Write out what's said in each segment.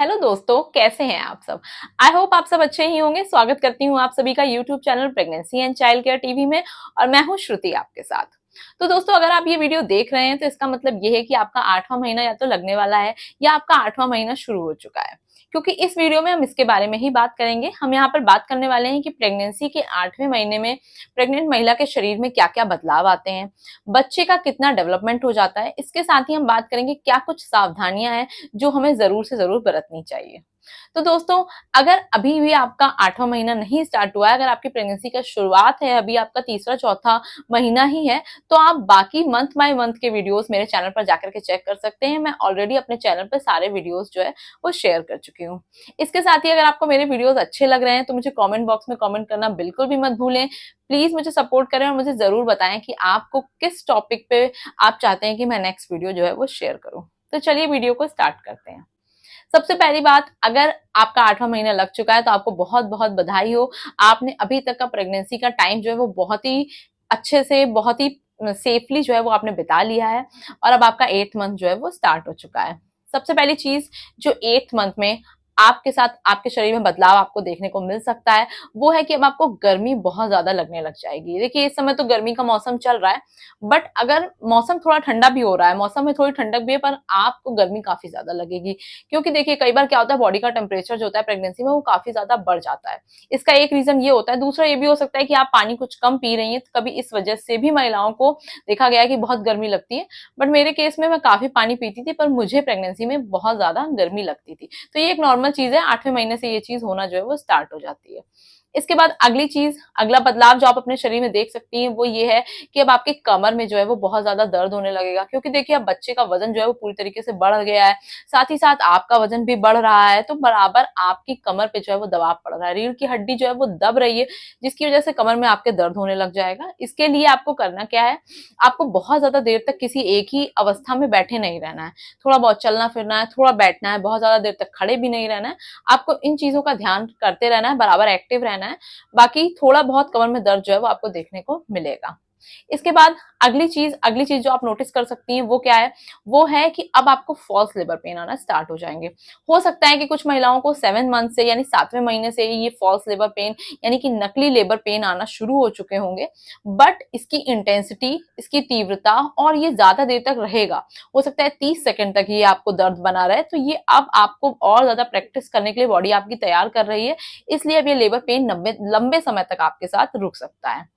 Hello दोस्तों, कैसे हैं आप सब। आई होप आप सब अच्छे ही होंगे। स्वागत करती हूँ आप सभी का YouTube channel pregnancy and child care TV में और मैं हूँ श्रुति आपके साथ। तो दोस्तों, अगर आप ये वीडियो देख रहे हैं तो इसका मतलब ये है कि आपका 8वां महीना या तो लगने वाला है या आपका 8वां महीना शुरू हो चुका है, क्योंकि इस वीडियो में हम इसके बारे में ही बात करेंगे। हम यहाँ पर बात करने वाले हैं कि प्रेगनेंसी के 8वें महीने में प्रेग्नेंट महिला के शरीर में क्या क्या बदलाव आते हैं, बच्चे का कितना डेवलपमेंट हो जाता है। इसके साथ ही हम बात करेंगे क्या कुछ सावधानियां हैं जो हमें जरूर से जरूर बरतनी चाहिए। तो दोस्तों, अगर अभी भी आपका 8वां महीना नहीं स्टार्ट हुआ है, अगर आपकी प्रेगनेंसी का शुरुआत है, अभी आपका तीसरा चौथा महीना ही है, तो आप बाकी मंथ बाय मंथ के वीडियोस मेरे चैनल पर जाकर के चेक कर सकते हैं। मैं ऑलरेडी अपने चैनल पर सारे वीडियोस जो है वो शेयर कर चुकी हूँ। इसके साथ ही अगर आपको मेरे वीडियोस अच्छे लग रहे हैं तो मुझे कमेंट बॉक्स में कमेंट करना बिल्कुल भी मत भूलें। प्लीज मुझे सपोर्ट करें और मुझे जरूर बताएं कि आपको किस टॉपिक पे आप चाहते हैं कि मैं नेक्स्ट वीडियो जो है वो शेयर करूं। तो चलिए वीडियो को स्टार्ट करते हैं। सबसे पहली बात, अगर आपका 8वां महीना लग चुका है तो आपको बहुत बहुत बधाई हो। आपने अभी तक का प्रेगनेंसी का टाइम जो है वो बहुत ही अच्छे से, बहुत ही सेफली जो है वो आपने बिता लिया है और अब आपका 8th मंथ जो है वो स्टार्ट हो चुका है। सबसे पहली चीज जो 8th मंथ में आपके साथ आपके शरीर में बदलाव आपको देखने को मिल सकता है, वो है कि अब आपको गर्मी बहुत ज्यादा लगने लग जाएगी। देखिए, इस समय तो गर्मी का मौसम चल रहा है, बट अगर मौसम थोड़ा ठंडा भी हो रहा है, मौसम में थोड़ी ठंडक भी है, पर आपको गर्मी काफी ज्यादा लगेगी। क्योंकि देखिए, कई बार क्या होता है, बॉडी का टेम्परेचर जो होता है प्रेगनेंसी में वो काफी ज्यादा बढ़ जाता है। इसका एक रीजन ये होता है। दूसरा ये भी हो सकता है कि आप पानी कुछ कम पी रही हैं, तो कभी इस वजह से भी महिलाओं को देखा गया है कि बहुत गर्मी लगती है। बट मेरे केस में मैं काफी पानी पीती थी, पर मुझे प्रेगनेंसी में बहुत ज्यादा गर्मी लगती थी। तो ये एक नॉर्मल चीज है, 8वें महीने से ये चीज होना जो है वो स्टार्ट हो जाती है। इसके बाद अगली चीज, अगला बदलाव जो आप अपने शरीर में देख सकती हैं वो ये है कि अब आपके कमर में जो है वो बहुत ज्यादा दर्द होने लगेगा। क्योंकि देखिए, अब बच्चे का वजन जो है वो पूरी तरीके से बढ़ गया है, साथ ही साथ आपका वजन भी बढ़ रहा है, तो बराबर आपकी कमर पे जो है वो दबाव पड़ रहा है, रीढ़ की हड्डी जो है वो दब रही है, जिसकी वजह से कमर में आपके दर्द होने लग जाएगा। इसके लिए आपको करना क्या है, आपको बहुत ज्यादा देर तक किसी एक ही अवस्था में बैठे नहीं रहना है। थोड़ा बहुत चलना फिरना है, थोड़ा बैठना है, बहुत ज्यादा देर तक खड़े भी नहीं रहना है। आपको इन चीजों का ध्यान करते रहना है, बराबर एक्टिव रहना है। बाकी थोड़ा बहुत कमर में दर्द जो है वो आपको देखने को मिलेगा। इसके बाद अगली चीज जो आप नोटिस कर सकती हैं वो क्या है, वो है कि अब आपको फॉल्स लेबर पेन आना स्टार्ट हो जाएंगे। हो सकता है कि कुछ महिलाओं को 7 मंथ से, यानी 7वें महीने से ये फॉल्स लेबर पेन यानी कि नकली लेबर पेन आना शुरू हो चुके होंगे। बट इसकी इंटेंसिटी, इसकी तीव्रता और ये ज्यादा देर तक रहेगा। हो सकता है 30 सेकंड तक ये आपको दर्द बना रहे। तो ये अब आपको और ज्यादा प्रैक्टिस करने के लिए बॉडी आपकी तैयार कर रही है। इसलिए अब ये लेबर पेन लंबे लंबे समय तक आपके साथ रुक सकता है।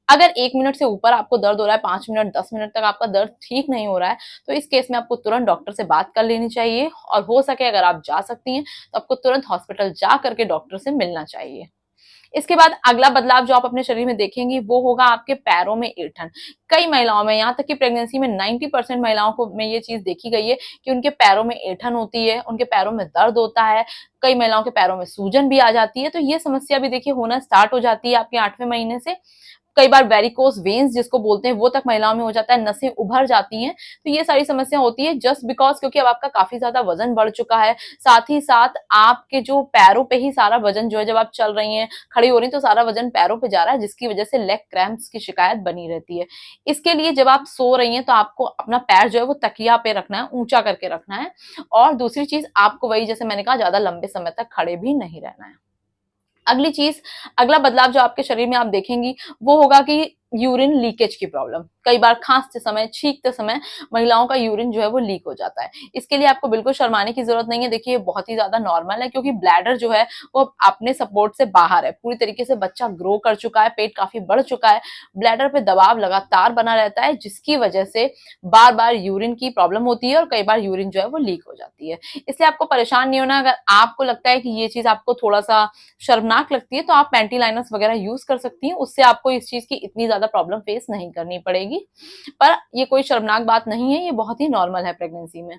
अगर 1 मिनट से ऊपर आपको दर्द हो रहा है, 5 मिनट 10 मिनट तक आपका दर्द ठीक नहीं हो रहा है, तो इस केस में आपको तुरंत डॉक्टर से बात कर लेनी चाहिए। और हो सके अगर आप जा सकती हैं तो आपको तुरंत हॉस्पिटल जा करके डॉक्टर से मिलना चाहिए। इसके बाद अगला बदलाव जो आप अपने शरीर में देखेंगी वो होगा आपके पैरों में ऐंठन। कई महिलाओं में, यहाँ तक कि प्रेगनेंसी में 90% महिलाओं को में ये चीज देखी गई है कि उनके पैरों में ऐंठन होती है, उनके पैरों में दर्द होता है, कई महिलाओं के पैरों में सूजन भी आ जाती है। तो ये समस्या भी देखिए होना स्टार्ट हो जाती है आपके 8वें महीने से। कई बार वेरिकोस वेन्स जिसको बोलते हैं वो तक महिलाओं में हो जाता है, नसें उभर जाती हैं। तो ये सारी समस्या होती है जस्ट बिकॉज, क्योंकि अब आपका काफी ज्यादा वजन बढ़ चुका है। साथ ही साथ आपके जो पैरों पे ही सारा वजन जो है, जब आप चल रही हैं, खड़ी हो रही हैं, तो सारा वजन पैरों पे जा रहा है, जिसकी वजह से लेग क्रैम्प्स की शिकायत बनी रहती है। इसके लिए जब आप सो रही हैं तो आपको अपना पैर जो है वो तकिया पे रखना है, ऊंचा करके रखना है। और दूसरी चीज, आपको वही जैसे मैंने कहा, ज्यादा लंबे समय तक खड़े भी नहीं रहना है। अगली चीज, अगला बदलाव जो आपके शरीर में आप देखेंगी वो होगा कि यूरिन लीकेज की प्रॉब्लम। कई बार खांसते समय, छींकते समय महिलाओं का यूरिन जो है वो लीक हो जाता है। इसके लिए आपको बिल्कुल शर्माने की जरूरत नहीं है। देखिए, ये बहुत ही ज्यादा नॉर्मल है, क्योंकि ब्लैडर जो है वो अपने सपोर्ट से बाहर है, पूरी तरीके से बच्चा ग्रो कर चुका है, पेट काफी बढ़ चुका है, ब्लैडर पे दबाव लगातार बना रहता है, जिसकी वजह से बार बार यूरिन की प्रॉब्लम होती है और कई बार यूरिन जो है वो लीक हो जाती है। इसलिए आपको परेशान नहीं होना। अगर आपको लगता है कि ये चीज आपको थोड़ा सा शर्मनाक लगती है तो आप पैंटी लाइनर्स वगैरह यूज कर सकती हैं, उससे आपको इस चीज की इतनी ज्यादा प्रॉब्लम फेस नहीं करनी पड़ेगी। पर ये कोई शर्मनाक बात नहीं है, ये बहुत ही नॉर्मल है प्रेगनेंसी में।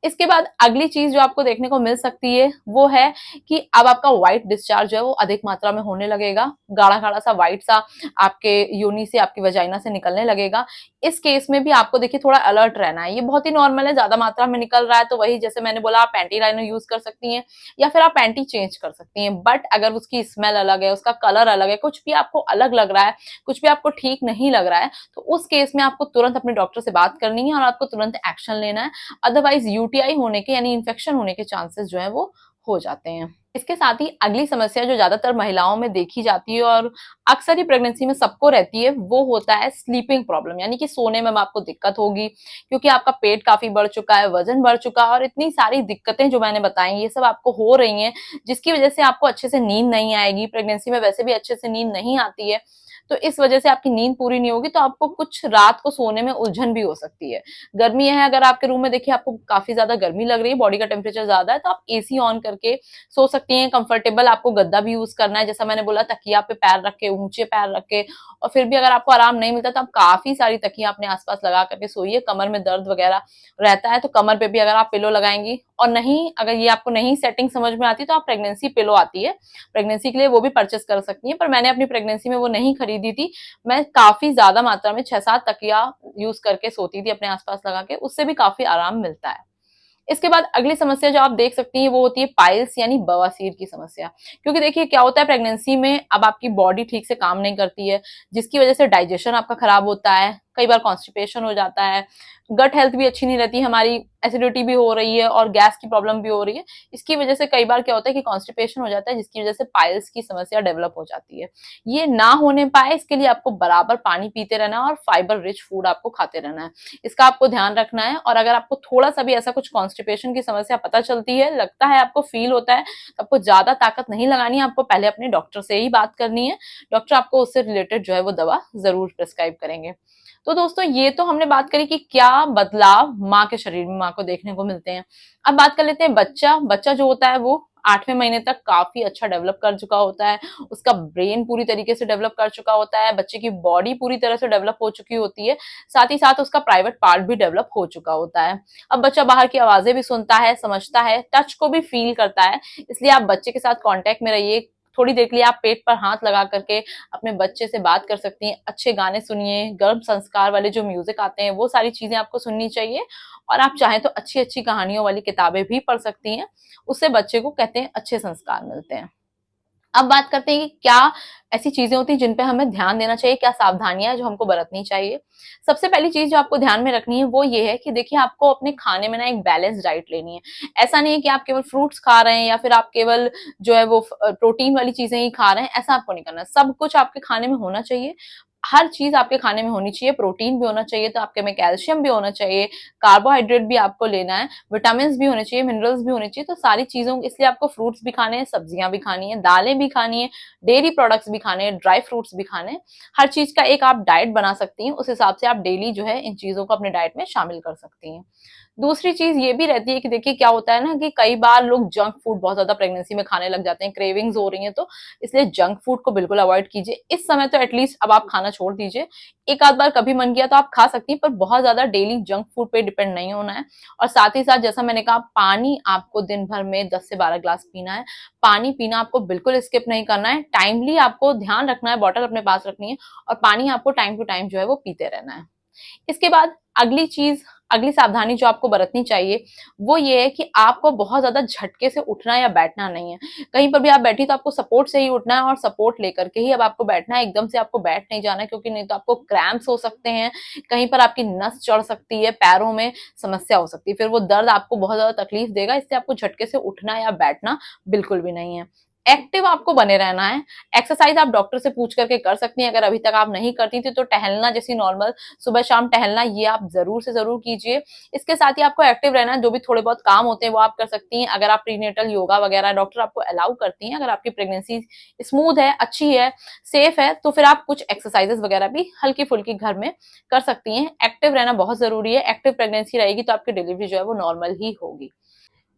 इसके बाद अगली चीज जो आपको देखने को मिल सकती है वो है कि अब आपका व्हाइट डिस्चार्ज जो है वो अधिक मात्रा में होने लगेगा। गाढ़ा गाढ़ा सा व्हाइट सा आपके योनि से, आपकी वजाइना से निकलने लगेगा। इस केस में भी आपको देखिए थोड़ा अलर्ट रहना है। ये बहुत ही नॉर्मल है, ज्यादा मात्रा में निकल रहा है तो वही जैसे मैंने बोला, आप पैंटी लाइनर यूज कर सकती हैं या फिर आप पैंटी चेंज कर सकती हैं। बट अगर उसकी स्मेल अलग है, उसका कलर अलग है, कुछ भी आपको अलग लग रहा है, कुछ भी आपको ठीक नहीं लग रहा है, तो उस केस में आपको तुरंत अपने डॉक्टर से बात करनी है और आपको तुरंत एक्शन लेना है। अदरवाइज यूटीआई होने के, यानी इन्फेक्शन होने के चांसेस जो है वो हो जाते हैं। इसके साथ ही अगली समस्या जो ज्यादातर महिलाओं में देखी जाती है और अक्सर ही प्रेगनेंसी में सबको रहती है, वो होता है स्लीपिंग प्रॉब्लम, यानी कि सोने में आपको दिक्कत होगी क्योंकि आपका पेट काफी बढ़ चुका है, वजन बढ़ चुका है और इतनी सारी दिक्कतें जो मैंने बताई ये सब आपको हो रही हैं, जिसकी वजह से आपको अच्छे से नींद नहीं आएगी। प्रेगनेंसी में वैसे भी अच्छे से नींद नहीं आती है, तो इस वजह से आपकी नींद पूरी नहीं होगी, तो आपको कुछ रात को सोने में उलझन भी हो सकती है। गर्मी है, अगर आपके रूम में देखिए आपको काफी ज्यादा गर्मी लग रही है, बॉडी का टेम्परेचर ज्यादा है, तो आप एसी ऑन करके सो सकती हैं। कंफर्टेबल आपको गद्दा भी यूज करना है, जैसा मैंने बोला तकिया पे पैर रख के, ऊंचे पैर रख के, और फिर भी अगर आपको आराम नहीं मिलता तो आप काफी सारी तकिया अपने आसपास लगा करके सोइए। कमर में दर्द वगैरह रहता है तो कमर पे भी अगर आप पिलो लगाएंगी, और नहीं अगर ये आपको नहीं सेटिंग समझ में आती तो आप प्रेगनेंसी पिलो आती है, प्रेगनेंसी के लिए वो भी परचेस कर सकती हैं, पर मैंने अपनी प्रेगनेंसी में वो नहीं खरीदी थी। मैं काफी ज्यादा मात्रा में 6-7 तकिया यूज करके सोती थी अपने आसपास लगा के, उससे भी काफी आराम मिलता है। इसके बाद अगली समस्या जो आप देख सकती हैं वो होती है पाइल्स यानी बवासीर की समस्या। क्योंकि देखिए क्या होता है प्रेगनेंसी में, अब आपकी बॉडी ठीक से काम नहीं करती है, जिसकी वजह से डाइजेशन आपका खराब होता है, कई बार कॉन्स्टिपेशन हो जाता है, गट हेल्थ भी अच्छी नहीं रहती हमारी, एसिडिटी भी हो रही है और गैस की प्रॉब्लम भी हो रही है। इसकी वजह से कई बार क्या होता है कि कॉन्स्टिपेशन हो जाता है, जिसकी वजह से पाइल्स की समस्या डेवलप हो जाती है। ये ना होने पाए इसके लिए आपको बराबर पानी पीते रहना है और फाइबर रिच फूड आपको खाते रहना है, इसका आपको ध्यान रखना है। और अगर आपको थोड़ा सा भी ऐसा कुछ कॉन्स्टिपेशन की समस्या पता चलती है, लगता है आपको फील होता है, तो आपको ज्यादा ताकत नहीं लगानी है, आपको पहले अपने डॉक्टर से ही बात करनी है। डॉक्टर आपको उससे रिलेटेड जो है वो दवा जरूर प्रिस्क्राइब करेंगे। तो दोस्तों ये तो हमने बात करी कि क्या बदलाव माँ के शरीर में माँ को देखने को मिलते हैं। अब बात कर लेते हैं बच्चा। बच्चा जो होता है वो 8वें महीने तक काफी अच्छा डेवलप कर चुका होता है, उसका ब्रेन पूरी तरीके से डेवलप कर चुका होता है, बच्चे की बॉडी पूरी तरह से डेवलप हो चुकी होती है, साथ ही साथ उसका प्राइवेट पार्ट भी डेवलप हो चुका होता है। अब बच्चा बाहर की आवाजें भी सुनता है, समझता है, टच को भी फील करता है, इसलिए आप बच्चे के साथ कांटेक्ट में रहिए। थोड़ी देर के लिए आप पेट पर हाथ लगा करके अपने बच्चे से बात कर सकती हैं, अच्छे गाने सुनिए, गर्भ संस्कार वाले जो म्यूजिक आते हैं वो सारी चीजें आपको सुननी चाहिए। और आप चाहें तो अच्छी अच्छी कहानियों वाली किताबें भी पढ़ सकती हैं, उससे बच्चे को कहते हैं अच्छे संस्कार मिलते हैं। अब बात करते हैं कि क्या ऐसी चीजें होती हैं जिन पे हमें ध्यान देना चाहिए, क्या सावधानियां हैं जो हमको बरतनी चाहिए। सबसे पहली चीज जो आपको ध्यान में रखनी है वो ये है कि देखिए आपको अपने खाने में ना एक बैलेंस डाइट लेनी है। ऐसा नहीं है कि आप केवल फ्रूट्स खा रहे हैं या फिर आप केवल जो है वो प्रोटीन वाली चीजें ही खा रहे हैं, ऐसा आपको नहीं करना। सब कुछ आपके खाने में होना चाहिए, हर चीज आपके खाने में होनी चाहिए। प्रोटीन भी होना चाहिए तो आपके में कैल्शियम भी होना चाहिए, कार्बोहाइड्रेट भी आपको लेना है, विटामिन भी होने चाहिए, मिनरल्स भी होने चाहिए। तो सारी चीजों इसलिए आपको फ्रूट्स भी खाने हैं, सब्जियां भी खानी है, दालें भी खानी है, डेयरी प्रोडक्ट्स भी खाने हैं, ड्राई फ्रूट्स भी खाने हैं। हर चीज का एक आप डाइट बना सकती हैं, उस हिसाब से आप डेली जो है इन चीजों को अपने डाइट में शामिल कर सकती हैं। दूसरी चीज ये भी रहती है कि देखिए क्या होता है ना कि कई बार लोग जंक फूड बहुत ज्यादा प्रेगनेंसी में खाने लग जाते हैं, क्रेविंग्स हो रही हैं, तो इसलिए जंक फूड को बिल्कुल अवॉइड कीजिए इस समय। तो एटलीस्ट अब आप खाना छोड़ दीजिए, एक आध बार कभी मन किया तो आप खा सकती हैं, पर बहुत ज्यादा डेली जंक फूड पे डिपेंड नहीं होना है। और साथ ही साथ जैसा मैंने कहा, पानी आपको दिन भर में 10 से 12 ग्लास पीना है। पानी पीना आपको बिल्कुल स्किप नहीं करना है, टाइमली आपको ध्यान रखना है, बॉटल अपने पास रखनी है और पानी आपको टाइम टू टाइम जो है वो पीते रहना है। इसके बाद अगली सावधानी जो आपको बरतनी चाहिए वो ये है कि आपको बहुत ज्यादा झटके से उठना या बैठना नहीं है। कहीं पर भी आप बैठी तो आपको सपोर्ट से ही उठना है और सपोर्ट लेकर के ही अब आपको बैठना है, एकदम से आपको बैठ नहीं जाना है, क्योंकि नहीं तो आपको क्रैम्प्स हो सकते हैं, कहीं पर आपकी नस चढ़ सकती है, पैरों में समस्या हो सकती है, फिर वो दर्द आपको बहुत ज्यादा तकलीफ देगा। इससे आपको झटके से उठना या बैठना बिल्कुल भी नहीं है। एक्टिव आपको बने रहना है। एक्सरसाइज आप डॉक्टर से पूछ करके कर सकती हैं, अगर अभी तक आप नहीं करती थी तो टहलना जैसी नॉर्मल सुबह शाम टहलना ये आप जरूर से जरूर कीजिए। इसके साथ ही आपको एक्टिव रहना है, जो भी थोड़े बहुत काम होते हैं वो आप कर सकती हैं। अगर आप प्रीनेटल योगा वगैरह डॉक्टर आपको अलाउ करती हैं, अगर आपकी प्रेगनेंसी स्मूथ है, अच्छी है, सेफ है, तो फिर आप कुछ एक्सरसाइजेस वगैरह भी हल्की फुल्की घर में कर सकती हैं। एक्टिव रहना बहुत जरूरी है, एक्टिव प्रेगनेंसी रहेगी तो आपकी डिलीवरी जो है वो नॉर्मल ही होगी।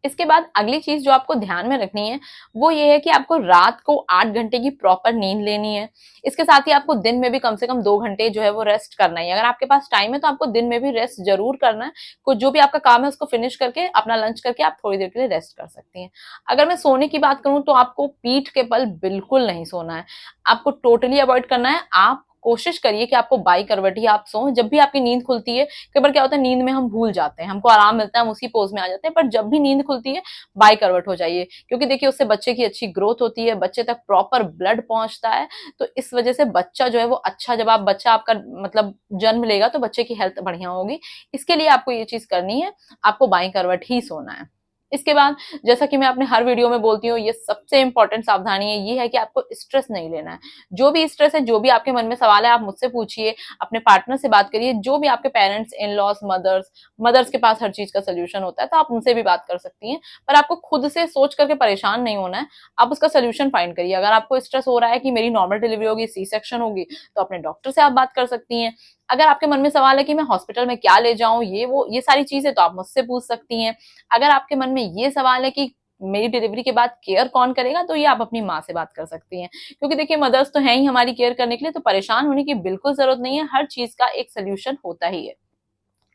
इसके बाद अगली चीज जो आपको ध्यान में रखनी है वो ये है कि आपको रात को 8 घंटे की प्रॉपर नींद लेनी है। इसके साथ ही आपको दिन में भी कम से कम 2 घंटे जो है वो रेस्ट करना है। अगर आपके पास टाइम है तो आपको दिन में भी रेस्ट जरूर करना है। कुछ जो भी आपका काम है उसको फिनिश करके अपना लंच करके आप थोड़ी देर के लिए रेस्ट कर सकती हैं। अगर मैं सोने की बात करूं तो आपको पीठ के बल बिल्कुल नहीं सोना है, आपको टोटली अवॉइड करना है। आप कोशिश करिए कि आपको बाई करवट ही आप सोएं। जब भी आपकी नींद खुलती है, कई बार क्या होता है नींद में हम भूल जाते हैं, हमको आराम मिलता है, हम उसी पोज में आ जाते हैं, पर जब भी नींद खुलती है बाई करवट हो जाइए, क्योंकि देखिए उससे बच्चे की अच्छी ग्रोथ होती है, बच्चे तक प्रॉपर ब्लड पहुंचता है। तो इस वजह से बच्चा जो है वो अच्छा, जब आप बच्चा आपका मतलब जन्म लेगा तो बच्चे की हेल्थ बढ़िया होगी। इसके लिए आपको ये चीज करनी है, आपको बाई करवट ही सोना है। इसके बाद जैसा कि मैं अपने हर वीडियो में बोलती हूँ, ये सबसे इंपॉर्टेंट सावधानी है, ये है कि आपको स्ट्रेस नहीं लेना है। जो भी स्ट्रेस है, जो भी आपके मन में सवाल है, आप मुझसे पूछिए, अपने पार्टनर से बात करिए, जो भी आपके parents, in laws, mothers mothers के पास हर चीज का सोल्यूशन होता है, तो आप उनसे भी बात कर सकती हैं। पर आपको खुद से सोच करके परेशान नहीं होना है, आप उसका सोल्यूशन फाइंड करिए। अगर आपको स्ट्रेस हो रहा है कि मेरी नॉर्मल डिलीवरी होगी, सी सेक्शन होगी, तो अपने डॉक्टर से आप बात कर सकती हैं। अगर आपके मन में सवाल है कि मैं हॉस्पिटल में क्या ले जाऊं, ये वो ये सारी चीजें, तो आप मुझसे पूछ सकती हैं। अगर आपके मन में ये सवाल है कि मेरी डिलीवरी के बाद केयर कौन करेगा, तो ये आप अपनी माँ से बात कर सकती हैं। क्योंकि देखिए, मदर्स तो हैं ही हमारी केयर करने के लिए, तो परेशान होने की बिल्कुल जरूरत नहीं है, हर चीज का एक सोल्यूशन होता ही है।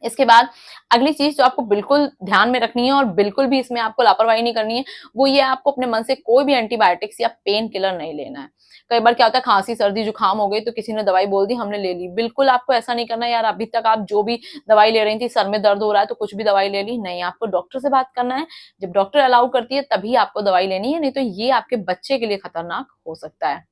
इसके बाद अगली चीज जो आपको बिल्कुल ध्यान में रखनी है और बिल्कुल भी इसमें आपको लापरवाही नहीं करनी है, वो ये आपको अपने मन से कोई भी एंटीबायोटिक्स या पेन किलर नहीं लेना है। कई बार क्या होता है, खांसी सर्दी जुकाम हो गई तो किसी ने दवाई बोल दी, हमने ले ली। बिल्कुल आपको ऐसा नहीं करना है, यार अभी तक आप जो भी दवाई ले रही थी, सर में दर्द हो रहा है तो कुछ भी दवाई ले ली, नहीं, आपको डॉक्टर से बात करना है। जब डॉक्टर अलाउ करती है तभी आपको दवाई लेनी है, नहीं तो ये आपके बच्चे के लिए खतरनाक हो सकता है।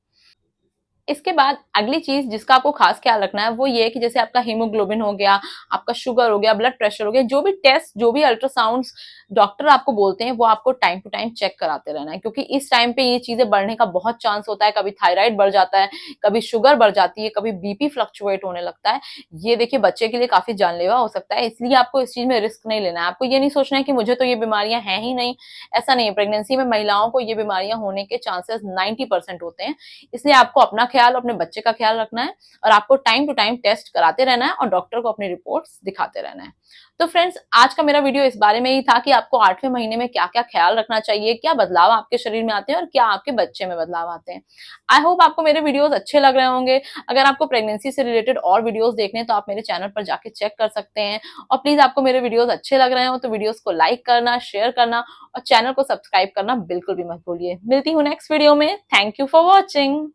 इसके बाद अगली चीज जिसका आपको खास ख्याल रखना है, वो ये है कि जैसे आपका हीमोग्लोबिन हो गया, आपका शुगर हो गया, ब्लड प्रेशर हो गया, जो भी टेस्ट, जो भी अल्ट्रासाउंड डॉक्टर आपको बोलते हैं, वो आपको टाइम टू टाइम चेक कराते रहना है। क्योंकि इस टाइम पे ये चीजें बढ़ने का बहुत चांस होता है। कभी थायराइड बढ़ जाता है, कभी शुगर बढ़ जाती है, कभी बीपी फ्लक्चुएट होने लगता है। ये देखिए बच्चे के लिए काफी जानलेवा हो सकता है, इसलिए आपको इस चीज में रिस्क नहीं लेना है। आपको ये नहीं सोचना है कि मुझे तो ये बीमारियां हैं ही नहीं। ऐसा नहीं है, प्रेगनेंसी में महिलाओं को ये बीमारियां होने के चांसेस 90% होते हैं। इसलिए आपको अपना ख्याल, अपने बच्चे का ख्याल रखना है, और आपको टाइम टू टाइम टेस्ट कराते रहना है और डॉक्टर को अपनी रिपोर्ट्स दिखाते रहना है। तो फ्रेंड्स, आज का मेरा वीडियो इस बारे में ही था कि आपको 8वें महीने में क्या क्या ख्याल रखना चाहिए, क्या बदलाव आपके शरीर में आते हैं और क्या आपके बच्चे में बदलाव आते हैं। आई होप आपको मेरे वीडियोस अच्छे लग रहे होंगे। अगर आपको प्रेगनेंसी से रिलेटेड और वीडियोस देखने हैं तो आप मेरे चैनल पर जाके चेक कर सकते हैं। और प्लीज, आपको मेरे वीडियोस अच्छे लग रहे हो तो वीडियोस को लाइक करना, शेयर करना और चैनल को सब्सक्राइब करना बिल्कुल भी मत भूलिए। मिलती हूँ नेक्स्ट वीडियो में। Thank you for watching.